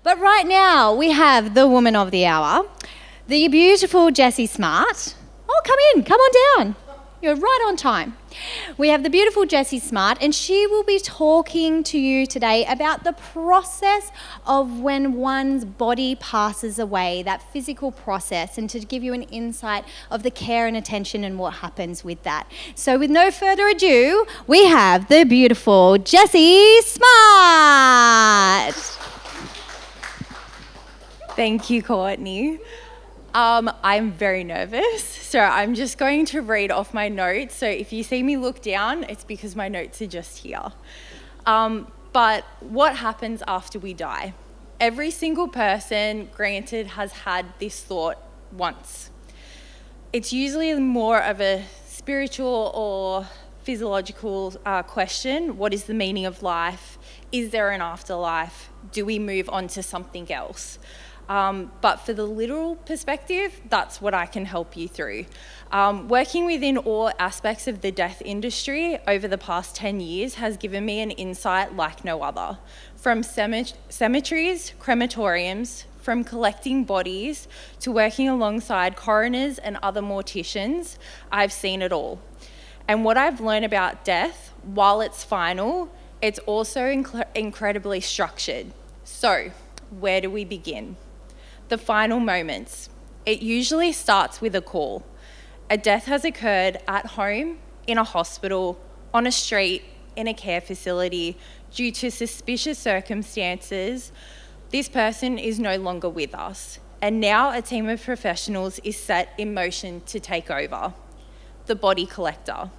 But right now, we have the woman of the hour, the beautiful Jessie Smart. Oh, come on down. You're right on time. We have the beautiful Jessie Smart, and she will be talking to you today about the process of when one's body passes away, that physical process, and to give you an insight of the care and attention and what happens with that. So with no further ado, we have the beautiful Jessie Smart. Thank you, Courtney. I'm very nervous, so I'm just going to read off my notes. So if you see me look down, it's because my notes are just here. But what happens after we die? Every single person, granted, has had this thought once. It's usually more of a spiritual or physiological question. What is the meaning of life? Is there an afterlife? Do we move on to something else? But for the literal perspective, that's what I can help you through. Working within all aspects of the death industry over the past 10 years has given me an insight like no other. From cemeteries, crematoriums, from collecting bodies to working alongside coroners and other morticians, I've seen it all. And what I've learned about death, while it's final, it's also incredibly structured. So, where do we begin? The final moments. It usually starts with a call. A death has occurred at home, in a hospital, on a street, in a care facility, due to suspicious circumstances. This person is no longer with us, and now a team of professionals is set in motion to take over. The body collector.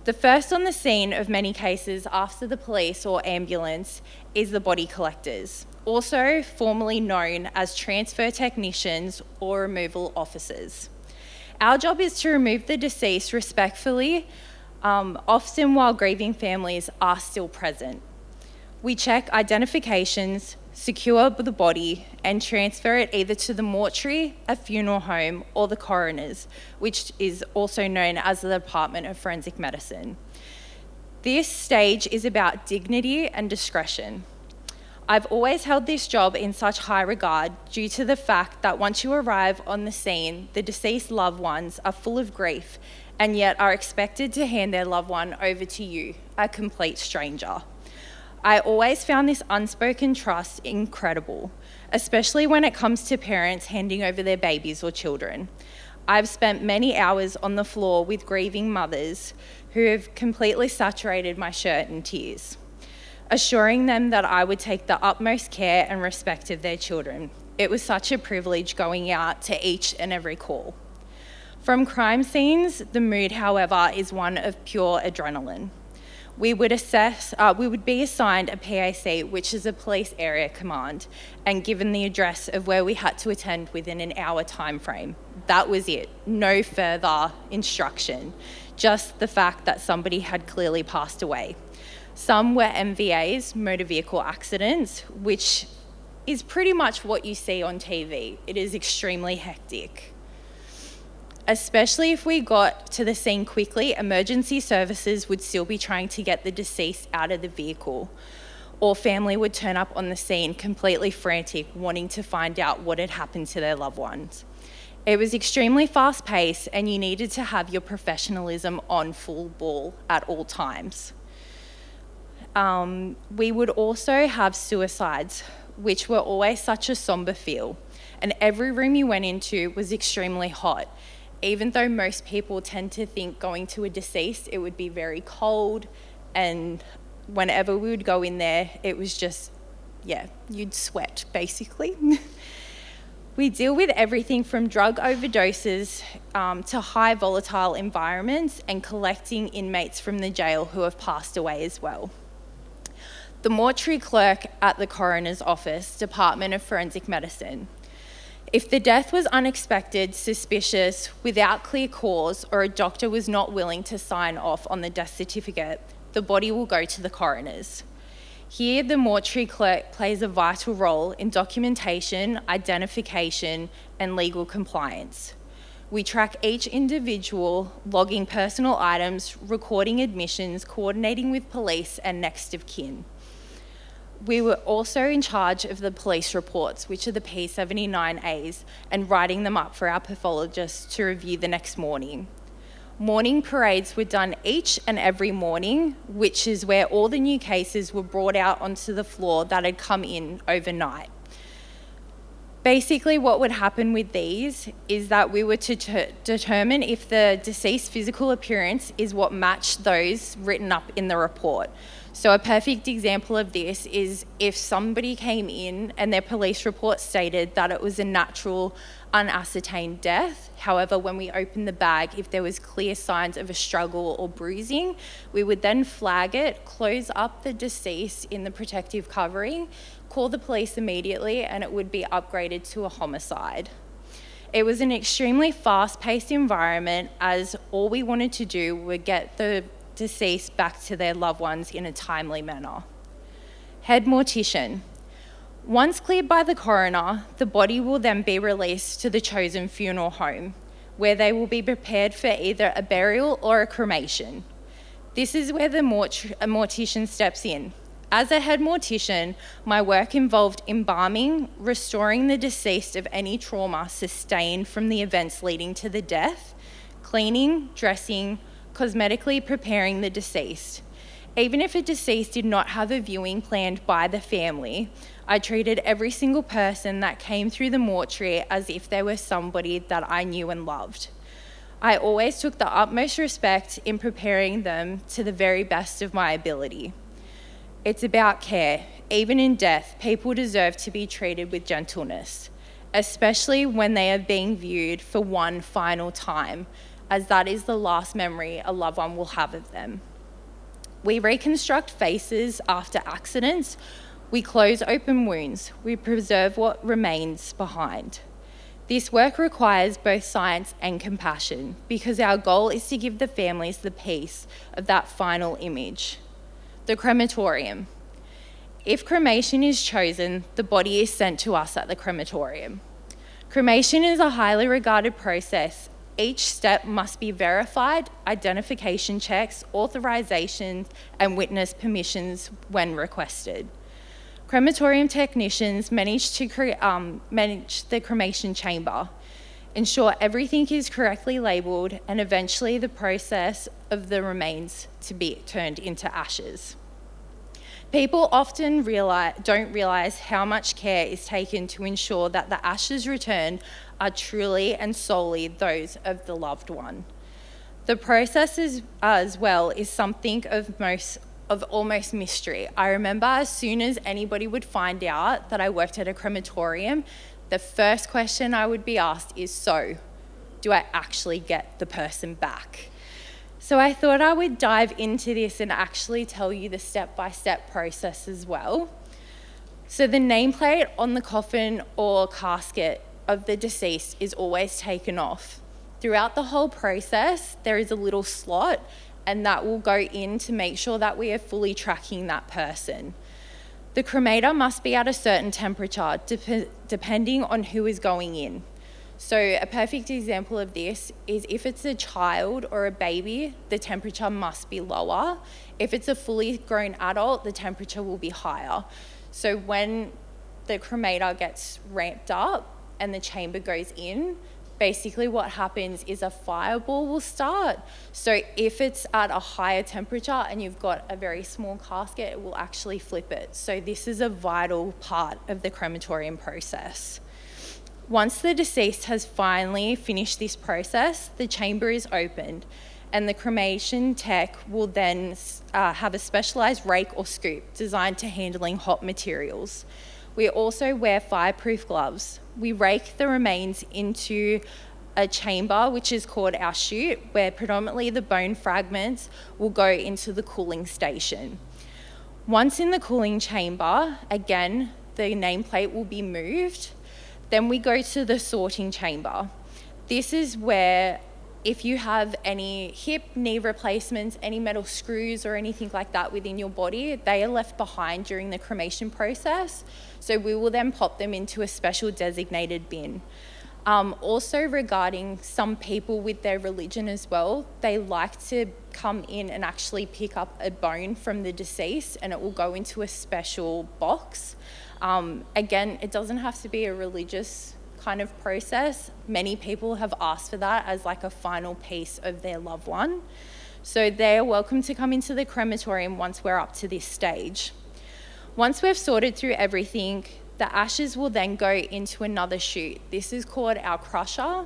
The first on the scene of many cases after the police or ambulance is the body collectors, also formerly known as transfer technicians or removal officers. Our job is to remove the deceased respectfully, often while grieving families are still present. We check identifications, secure the body, and transfer it either to the mortuary, a funeral home, or the coroners, which is also known as the Department of Forensic Medicine. This stage is about dignity and discretion. I've always held this job in such high regard due to the fact that once you arrive on the scene, the deceased loved ones are full of grief and yet are expected to hand their loved one over to you, a complete stranger. I always found this unspoken trust incredible, especially when it comes to parents handing over their babies or children. I've spent many hours on the floor with grieving mothers who have completely saturated my shirt in tears, assuring them that I would take the utmost care and respect of their children. It was such a privilege going out to each and every call. From crime scenes, the mood, however, is one of pure adrenaline. We would be assigned a PAC, which is a police area command, and given the address of where we had to attend within an hour time frame. That was it. No further instruction, just the fact that somebody had clearly passed away. Some were MVAs, motor vehicle accidents, which is pretty much what you see on TV. It is extremely hectic. Especially if we got to the scene quickly, emergency services would still be trying to get the deceased out of the vehicle, or family would turn up on the scene completely frantic, wanting to find out what had happened to their loved ones. It was extremely fast-paced, and you needed to have your professionalism on full ball at all times. We would also have suicides, which were always such a somber feel, and every room you went into was extremely hot. Even though most people tend to think going to a deceased, it would be very cold, and whenever we would go in there, it was just, you'd sweat, basically. We deal with everything from drug overdoses to high volatile environments and collecting inmates from the jail who have passed away as well. The mortuary clerk at the Coroner's office, Department of Forensic Medicine. If the death was unexpected, suspicious, without clear cause, or a doctor was not willing to sign off on the death certificate, the body will go to the coroners. Here, the mortuary clerk plays a vital role in documentation, identification, and legal compliance. We track each individual, logging personal items, recording admissions, coordinating with police and next of kin. We were also in charge of the police reports, which are the P79As, and writing them up for our pathologists to review the next morning. Morning parades were done each and every morning, which is where all the new cases were brought out onto the floor that had come in overnight. Basically, what would happen with these is that we were to determine if the deceased physical appearance is what matched those written up in the report. So a perfect example of this is if somebody came in and their police report stated that it was a natural, unascertained death. However, when we opened the bag, if there was clear signs of a struggle or bruising, we would then flag it, close up the deceased in the protective covering, call the police immediately, and it would be upgraded to a homicide. It was an extremely fast-paced environment, as all we wanted to do was get the deceased back to their loved ones in a timely manner. Head mortician. Once cleared by the coroner, the body will then be released to the chosen funeral home, where they will be prepared for either a burial or a cremation. This is where the mortician steps in. As a head mortician, my work involved embalming, restoring the deceased of any trauma sustained from the events leading to the death, cleaning, dressing, cosmetically preparing the deceased. Even if a deceased did not have a viewing planned by the family, I treated every single person that came through the mortuary as if they were somebody that I knew and loved. I always took the utmost respect in preparing them to the very best of my ability. It's about care. Even in death, people deserve to be treated with gentleness, especially when they are being viewed for one final time, as that is the last memory a loved one will have of them. We reconstruct faces after accidents. We close open wounds. We preserve what remains behind. This work requires both science and compassion, because our goal is to give the families the peace of that final image. The crematorium. If cremation is chosen, the body is sent to us at the crematorium. Cremation is a highly regarded process. Each step must be verified, identification checks, authorizations, and witness permissions when requested. Crematorium technicians manage the cremation chamber, ensure everything is correctly labelled, and eventually the process of the remains to be turned into ashes. People often don't realise how much care is taken to ensure that the ashes returned are truly and solely those of the loved one. The process as well is something of almost mystery. I remember as soon as anybody would find out that I worked at a crematorium, the first question I would be asked is, so, do I actually get the person back? So I thought I would dive into this and actually tell you the step-by-step process as well. So the nameplate on the coffin or casket of the deceased is always taken off. Throughout the whole process, there is a little slot, and that will go in to make sure that we are fully tracking that person. The cremator must be at a certain temperature, depending on who is going in. So a perfect example of this is if it's a child or a baby, the temperature must be lower. If it's a fully grown adult, the temperature will be higher. So when the cremator gets ramped up and the chamber goes in, basically what happens is a fireball will start. So if it's at a higher temperature and you've got a very small casket, it will actually flip it. So this is a vital part of the crematorium process. Once the deceased has finally finished this process, the chamber is opened, and the cremation tech will then have a specialised rake or scoop designed to handling hot materials. We also wear fireproof gloves. We rake the remains into a chamber, which is called our chute, where predominantly the bone fragments will go into the cooling station. Once in the cooling chamber, again, the nameplate will be moved. Then we go to the sorting chamber. This is where if you have any hip, knee replacements, any metal screws or anything like that within your body, they are left behind during the cremation process. So we will then pop them into a special designated bin. Also regarding some people with their religion as well, they like to come in and actually pick up a bone from the deceased and it will go into a special box. Again, it doesn't have to be a religious kind of process. Many people have asked for that as like a final piece of their loved one. So they're welcome to come into the crematorium once we're up to this stage. Once we've sorted through everything, the ashes will then go into another chute. This is called our crusher.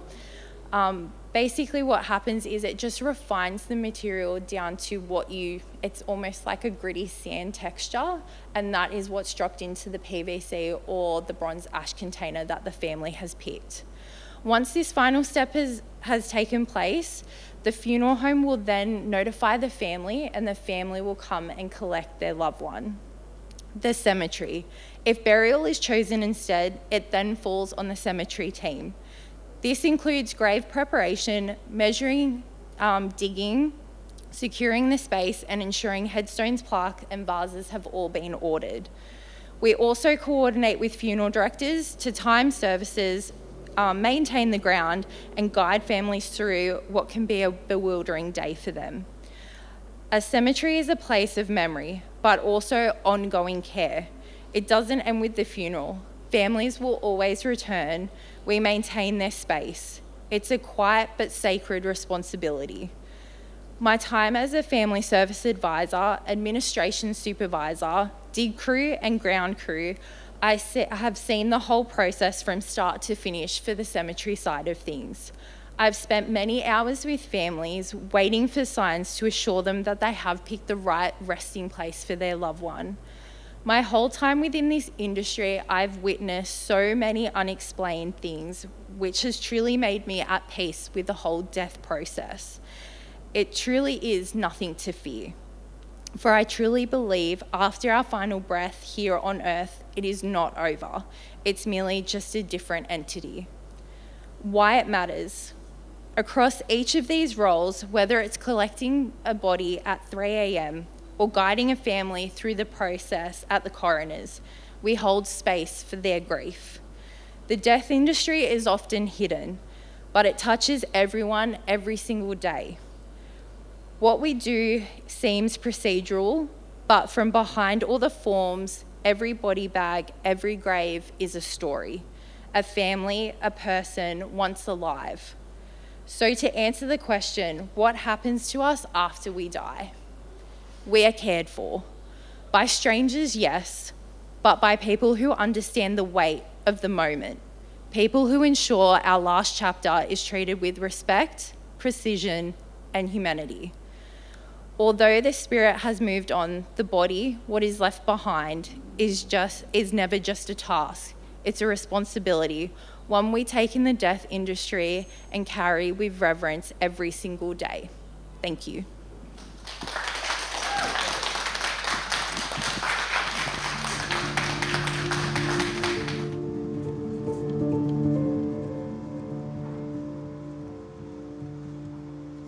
Basically what happens is it just refines the material down to it's almost like a gritty sand texture, and that is what's dropped into the PVC or the bronze ash container that the family has picked. Once this final step has taken place, the funeral home will then notify the family and the family will come and collect their loved one. The cemetery. If burial is chosen instead, it then falls on the cemetery team. This includes grave preparation, measuring, digging, securing the space, and ensuring headstones, plaque, and vases have all been ordered. We also coordinate with funeral directors to time services, maintain the ground, and guide families through what can be a bewildering day for them. A cemetery is a place of memory, but also ongoing care. It doesn't end with the funeral. Families will always return. We maintain their space. It's a quiet but sacred responsibility. My time as a family service advisor, administration supervisor, dig crew and ground crew, I have seen the whole process from start to finish for the cemetery side of things. I've spent many hours with families waiting for signs to assure them that they have picked the right resting place for their loved one. My whole time within this industry, I've witnessed so many unexplained things, which has truly made me at peace with the whole death process. It truly is nothing to fear. For I truly believe after our final breath here on earth, it is not over. It's merely just a different entity. Why it matters. Across each of these roles, whether it's collecting a body at 3 a.m. or guiding a family through the process at the Coroners, we hold space for their grief. The death industry is often hidden, but it touches everyone every single day. What we do seems procedural, but from behind all the forms, every body bag, every grave is a story, a family, a person once alive. So to answer the question, what happens to us after we die? We are cared for. By strangers, yes, but by people who understand the weight of the moment. People who ensure our last chapter is treated with respect, precision, and humanity. Although the spirit has moved on, the body, what is left behind, is never just a task. It's a responsibility, one we take in the death industry and carry with reverence every single day. Thank you.